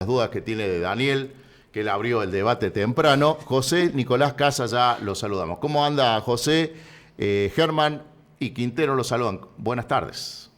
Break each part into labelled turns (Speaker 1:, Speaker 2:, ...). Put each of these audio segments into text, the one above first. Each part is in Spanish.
Speaker 1: las dudas que tiene de Daniel, que él abrió el debate temprano. José Nicolás Casa ya lo saludamos. ¿Cómo anda José? Germán y Quintero lo saludan. Buenas tardes.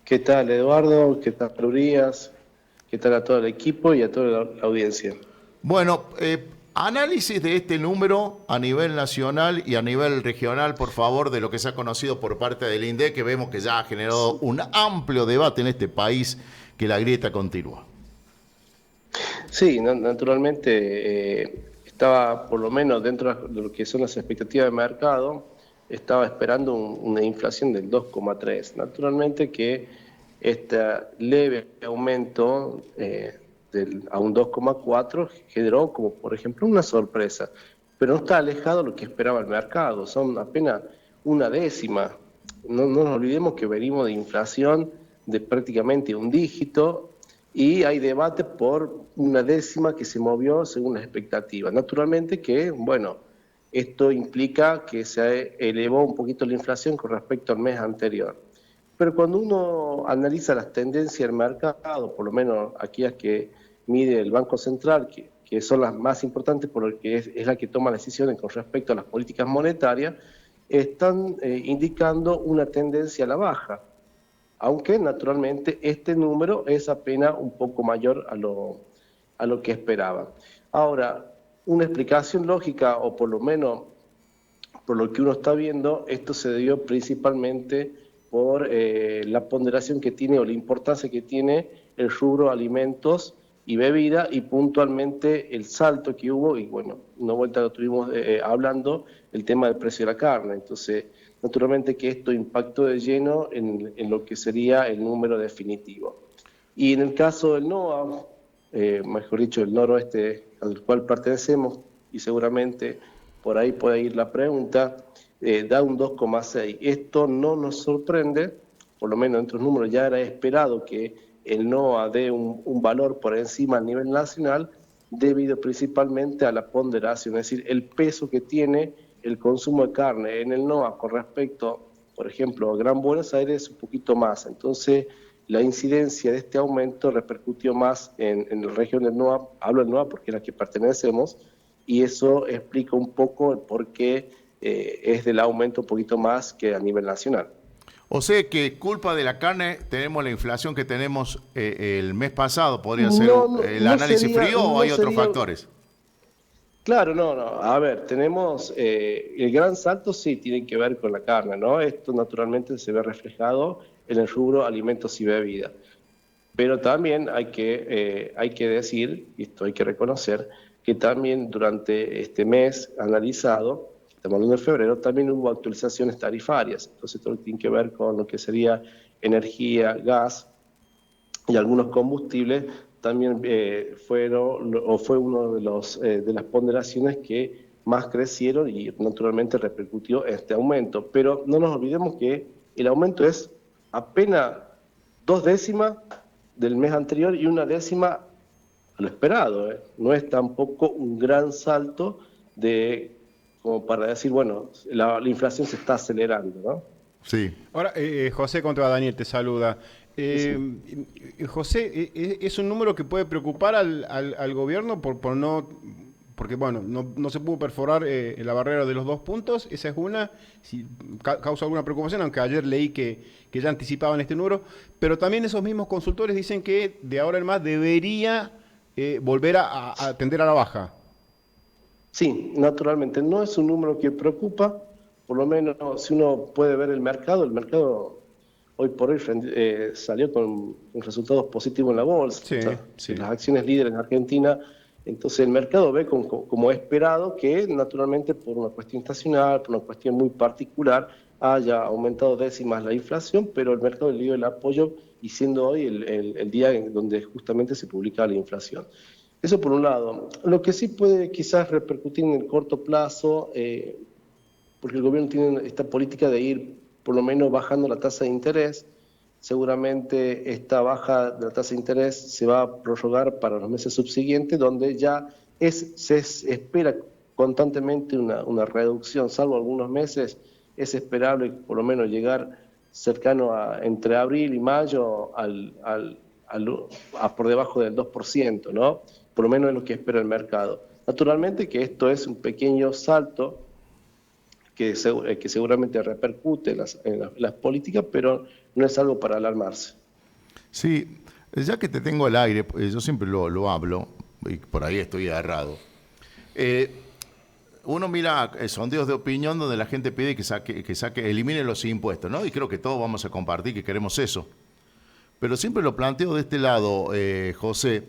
Speaker 2: ¿Qué tal, Eduardo? ¿Qué tal, Urias? ¿Qué tal a todo el equipo y a toda la audiencia?
Speaker 1: Bueno, análisis de este número a nivel nacional y a nivel regional, por favor, de lo que se ha conocido por parte del INDEC, que vemos que ya ha generado un amplio debate en este país, que la grieta continúa.
Speaker 2: Sí, naturalmente estaba por lo menos dentro de lo que son las expectativas de mercado, estaba esperando una inflación del 2,3. Naturalmente que este leve aumento a un 2,4 generó como por ejemplo una sorpresa, pero no está alejado de lo que esperaba el mercado, son apenas una décima. No nos olvidemos que venimos de inflación de prácticamente un dígito y hay debate por una décima que se movió según las expectativas. Naturalmente que, bueno, esto implica que se elevó un poquito la inflación con respecto al mes anterior. Pero cuando uno analiza las tendencias del mercado, por lo menos aquellas que mide el Banco Central, que son las más importantes porque es la que toma decisiones con respecto a las políticas monetarias, están indicando una tendencia a la baja, aunque naturalmente este número es apenas un poco mayor a lo que esperaban. Ahora, una explicación lógica, o por lo menos por lo que uno está viendo, esto se dio principalmente por la ponderación que tiene o la importancia que tiene el rubro alimentos y bebida y puntualmente el salto que hubo, y bueno, una vuelta lo estuvimos hablando, el tema del precio de la carne. Entonces, naturalmente que esto impactó de lleno en lo que sería el número definitivo. Y en el caso del NOA, mejor dicho, el noroeste al cual pertenecemos, y seguramente por ahí puede ir la pregunta, da un 2,6. Esto no nos sorprende, por lo menos entre los números ya era esperado que el NOA dé un valor por encima a nivel nacional, debido principalmente a la ponderación, es decir, el peso que tiene el consumo de carne en el NOA con respecto, por ejemplo, a Gran Buenos Aires, un poquito más. Entonces, la incidencia de este aumento repercutió más en la región del NOA, hablo del NOA porque es la que pertenecemos, y eso explica un poco el por qué es del aumento un poquito más que a nivel nacional.
Speaker 1: O sea que culpa de la carne tenemos la inflación que tenemos el mes pasado. ¿Podría ser
Speaker 2: No,
Speaker 1: el análisis frío o
Speaker 2: no
Speaker 1: hay otros
Speaker 2: sería,
Speaker 1: factores?
Speaker 2: claro, no. A ver, tenemos el gran salto, sí, tiene que ver con la carne, ¿no? Esto naturalmente se ve reflejado en el rubro alimentos y bebidas. Pero también hay que decir, y esto hay que reconocer, que también durante este mes analizado, estamos hablando de febrero, también hubo actualizaciones tarifarias. Entonces, todo lo que tiene que ver con lo que sería energía, gas y algunos combustibles, también fueron, o fue uno de las ponderaciones que más crecieron y naturalmente repercutió este aumento. Pero no nos olvidemos que el aumento es apenas 2 décimas del mes anterior y una décima a lo esperado, ¿eh? No es tampoco un gran salto de, como para decir, bueno, la inflación se está acelerando, ¿no?
Speaker 1: Sí.
Speaker 3: Ahora, José contra Daniel te saluda.
Speaker 2: Sí,
Speaker 3: Eh,
Speaker 2: sí.
Speaker 3: José, ¿es un número que puede preocupar al gobierno por no, porque bueno, no se pudo perforar la barrera de los 2 puntos? Esa es una, si causa alguna preocupación, aunque ayer leí que ya anticipaban este número, pero también esos mismos consultores dicen que de ahora en más debería volver a tender a la baja.
Speaker 2: Sí, naturalmente no es un número que preocupa, por lo menos si uno puede ver el mercado hoy por hoy salió con resultados positivos en la
Speaker 3: Sí,
Speaker 2: bolsa,
Speaker 3: sí.
Speaker 2: las acciones líderes en Argentina, entonces el mercado ve como esperado que naturalmente por una cuestión estacional, por una cuestión muy particular, haya aumentado décimas la inflación, pero el mercado le dio el apoyo y siendo hoy el día en donde justamente se publica la inflación. Eso por un lado. Lo que sí puede quizás repercutir en el corto plazo, porque el gobierno tiene esta política de ir por lo menos bajando la tasa de interés. Seguramente esta baja de la tasa de interés se va a prorrogar para los meses subsiguientes, donde ya se espera constantemente una reducción, salvo algunos meses, es esperable por lo menos llegar cercano a entre abril y mayo por debajo del 2%, ¿no? Por lo menos es lo que espera el mercado. Naturalmente que esto es un pequeño salto que seguramente repercute en las políticas, pero no es algo para alarmarse.
Speaker 1: Sí, ya que te tengo al aire, yo siempre lo hablo, y por ahí estoy agarrado. Uno mira sondeos de opinión donde la gente pide elimine los impuestos, ¿no? Y creo que todos vamos a compartir que queremos eso. Pero siempre lo planteo de este lado, José.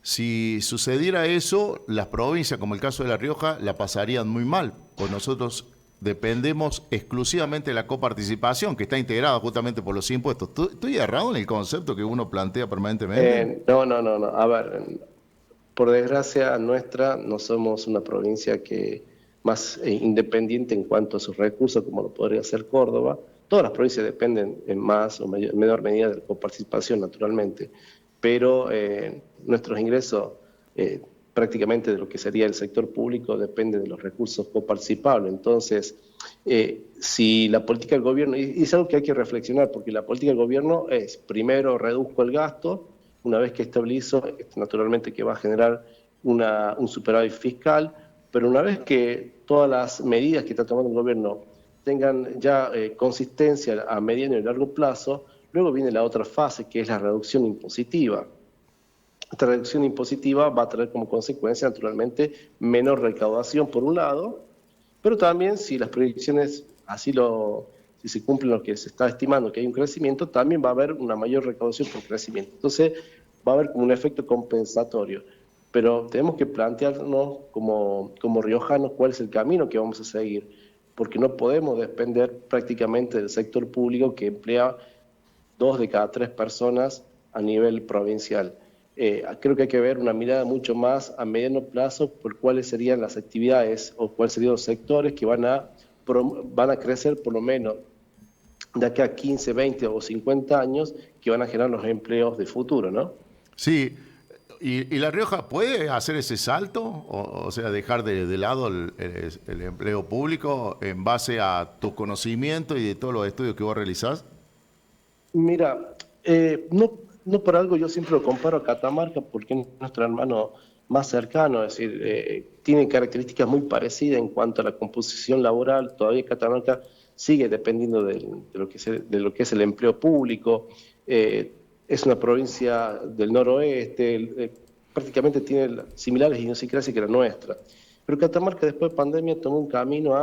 Speaker 1: Si sucediera eso, las provincias, como el caso de La Rioja, la pasarían muy mal, pues nosotros dependemos exclusivamente de la coparticipación, que está integrada justamente por los impuestos. ¿Estoy errado en el concepto que uno plantea permanentemente?
Speaker 2: No. A ver, por desgracia nuestra, no somos una provincia que más independiente en cuanto a sus recursos, como lo podría ser Córdoba. Todas las provincias dependen en más o menor medida de la coparticipación, naturalmente, pero nuestros ingresos, prácticamente de lo que sería el sector público, dependen de los recursos coparticipables. Entonces, si la política del gobierno, y es algo que hay que reflexionar, porque la política del gobierno es, primero reduzco el gasto, una vez que estabilizo, naturalmente que va a generar un superávit fiscal, pero una vez que todas las medidas que está tomando el gobierno tengan ya consistencia a mediano y largo plazo, luego viene la otra fase, que es la reducción impositiva. Esta reducción impositiva va a traer como consecuencia, naturalmente, menor recaudación por un lado, pero también si las proyecciones si se cumplen lo que se está estimando que hay un crecimiento, también va a haber una mayor recaudación por crecimiento. Entonces va a haber como un efecto compensatorio. Pero tenemos que plantearnos como riojanos cuál es el camino que vamos a seguir, porque no podemos depender prácticamente del sector público que emplea 2 de cada 3 personas a nivel provincial. Creo que hay que ver una mirada mucho más a mediano plazo por cuáles serían las actividades o cuáles serían los sectores que van a crecer por lo menos de acá a 15, 20 o 50 años, que van a generar los empleos de futuro, ¿no?
Speaker 1: Sí. ¿Y La Rioja puede hacer ese salto? O sea, dejar de lado el empleo público en base a tu conocimiento y de todos los estudios que vos realizás?
Speaker 2: Mira, no por algo yo siempre lo comparo a Catamarca, porque es nuestro hermano más cercano, es decir, tiene características muy parecidas en cuanto a la composición laboral. Todavía Catamarca sigue dependiendo de lo que es el empleo público. Es una provincia del noroeste, prácticamente tiene similares idiosincrasias que la nuestra. Pero Catamarca después de pandemia tomó un camino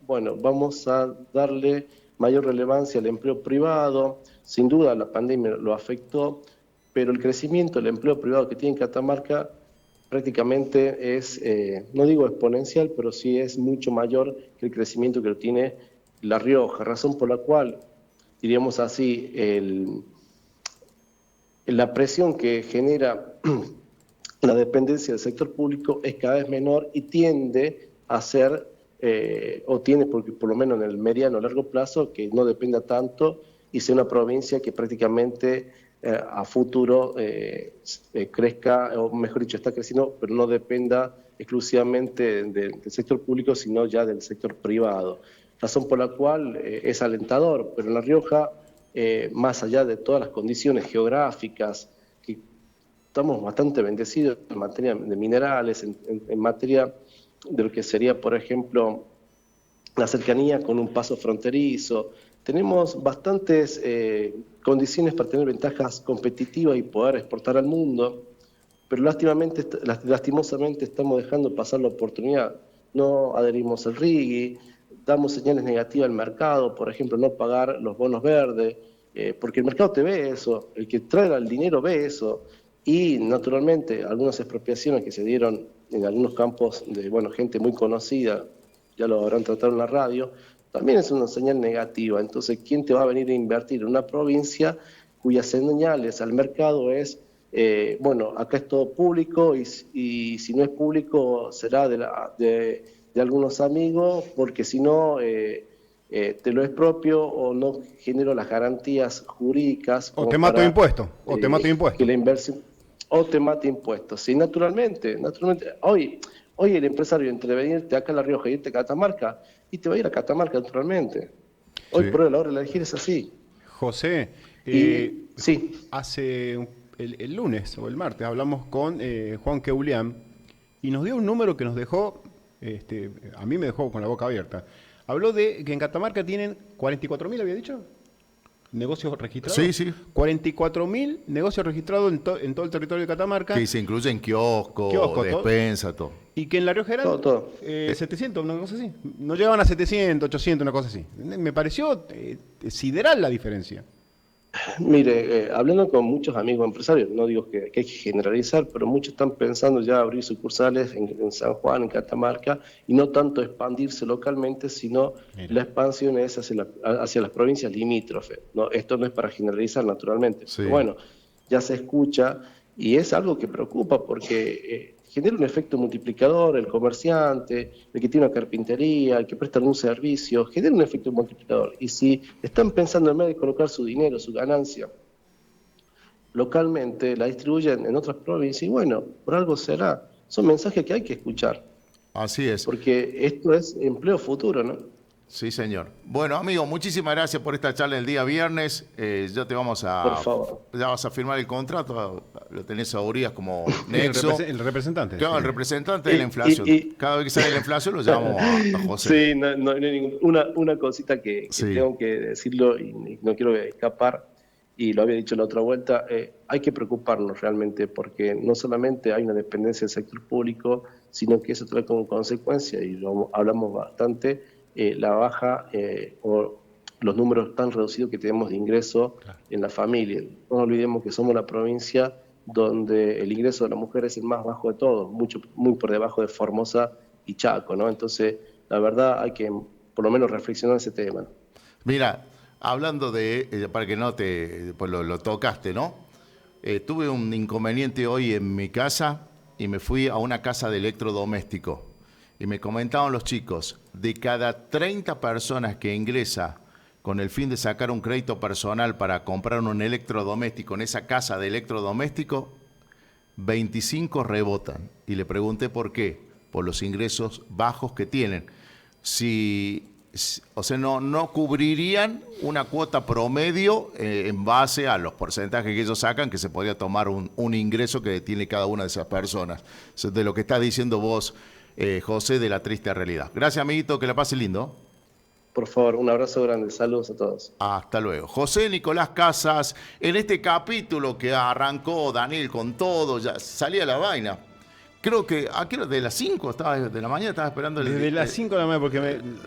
Speaker 2: vamos a darle mayor relevancia al empleo privado. Sin duda la pandemia lo afectó, pero el crecimiento del empleo privado que tiene Catamarca prácticamente es, no digo exponencial, pero sí es mucho mayor que el crecimiento que lo tiene La Rioja, razón por la cual, diríamos así, la presión que genera la dependencia del sector público es cada vez menor y tiende a ser, porque por lo menos en el mediano o largo plazo, que no dependa tanto y sea una provincia que prácticamente a futuro crezca, o mejor dicho, está creciendo, pero no dependa exclusivamente del sector público, sino ya del sector privado. Razón por la cual es alentador, pero en La Rioja, más allá de todas las condiciones geográficas, que estamos bastante bendecidos en materia de minerales, en materia de lo que sería, por ejemplo, la cercanía con un paso fronterizo. Tenemos bastantes condiciones para tener ventajas competitivas y poder exportar al mundo, pero lastimosamente estamos dejando pasar la oportunidad. No adherimos al RIGI, damos señales negativas al mercado, por ejemplo, no pagar los bonos verdes, porque el mercado te ve eso, el que trae el dinero ve eso, y naturalmente algunas expropiaciones que se dieron en algunos campos de gente muy conocida, ya lo habrán tratado en la radio, también es una señal negativa. Entonces, ¿quién te va a venir a invertir en una provincia cuyas señales al mercado es, acá es todo público y si no es público será de algunos amigos, porque si no te lo expropio o no genero las garantías jurídicas?
Speaker 3: O te mato impuestos, o te mato impuestos.
Speaker 2: Que la inversión, o te mate impuestos. Sí, naturalmente. Hoy el empresario entre venirte acá a La Rioja y irte a Catamarca, y te va a ir a Catamarca naturalmente. Hoy por hoy a la hora de elegir es así.
Speaker 3: José,
Speaker 2: sí.
Speaker 3: hace el lunes o el martes hablamos con Juan Keulian y nos dio un número que nos dejó, a mí me dejó con la boca abierta. Habló de que en Catamarca tienen 44.000, había dicho, negocios registrados.
Speaker 1: Sí, sí.
Speaker 3: 44.000 negocios registrados en todo el territorio de Catamarca.
Speaker 1: Que se incluyen kioscos, despensa, todo.
Speaker 3: Y que en La Rioja eran
Speaker 2: Todo.
Speaker 3: 700, una cosa así. No llegaban a 700, 800, una cosa así. Me pareció sideral la diferencia.
Speaker 2: Mire, hablando con muchos amigos empresarios, no digo que hay que generalizar, pero muchos están pensando ya abrir sucursales en San Juan, en Catamarca, y no tanto expandirse localmente, sino la expansión es hacia las provincias limítrofes, ¿no? Esto no es para generalizar, naturalmente.
Speaker 1: Sí.
Speaker 2: Pero bueno, ya se escucha y es algo que preocupa porque genera un efecto multiplicador. El comerciante, el que tiene una carpintería, el que presta algún servicio, genera un efecto multiplicador. Y si están pensando en vez de colocar su dinero, su ganancia, localmente, la distribuyen en otras provincias, y bueno, por algo será. Son mensajes que hay que escuchar,
Speaker 1: Así es.
Speaker 2: porque esto es empleo futuro, ¿no?
Speaker 1: Sí, señor. Bueno, amigo, muchísimas gracias por esta charla el día viernes. Ya te vamos a...
Speaker 2: Por favor.
Speaker 1: Ya vas a firmar el contrato. Lo tenés a Urias como nexo.
Speaker 3: El representante.
Speaker 1: Claro,
Speaker 3: Sí.
Speaker 1: el representante de la inflación. Cada vez que sale la inflación lo llamamos a José.
Speaker 2: Sí, no hay una cosita que
Speaker 1: Sí.
Speaker 2: tengo que decirlo y no quiero escapar, y lo había dicho en la otra vuelta. Hay que preocuparnos realmente, porque no solamente hay una dependencia del sector público, sino que eso trae como consecuencia, y lo hablamos bastante, la baja o los números tan reducidos que tenemos de ingreso en la familia. No olvidemos que somos la provincia donde el ingreso de la mujer es el más bajo de todos, muy por debajo de Formosa y Chaco, ¿no? Entonces, la verdad hay que por lo menos reflexionar ese tema.
Speaker 1: Mira, hablando de... para que no te... Pues lo tocaste, ¿no? Tuve un inconveniente hoy en mi casa y me fui a una casa de electrodoméstico. Y me comentaban los chicos, de cada 30 personas que ingresa con el fin de sacar un crédito personal para comprar un electrodoméstico en esa casa de electrodoméstico, 25 rebotan. Y le pregunté por qué, por los ingresos bajos que tienen. O sea, no cubrirían una cuota promedio en base a los porcentajes que ellos sacan, que se podría tomar un ingreso que tiene cada una de esas personas. Eso es de lo que estás diciendo vos, José, de la triste realidad. Gracias, amiguito, que la pase lindo.
Speaker 2: Por favor, un abrazo grande, saludos a todos.
Speaker 1: Hasta luego. José Nicolás Casas, en este capítulo que arrancó Daniel con todo, ya salía la vaina. Creo que aquí de las 5 de la mañana estaba esperando
Speaker 3: Desde las 5 de la mañana, porque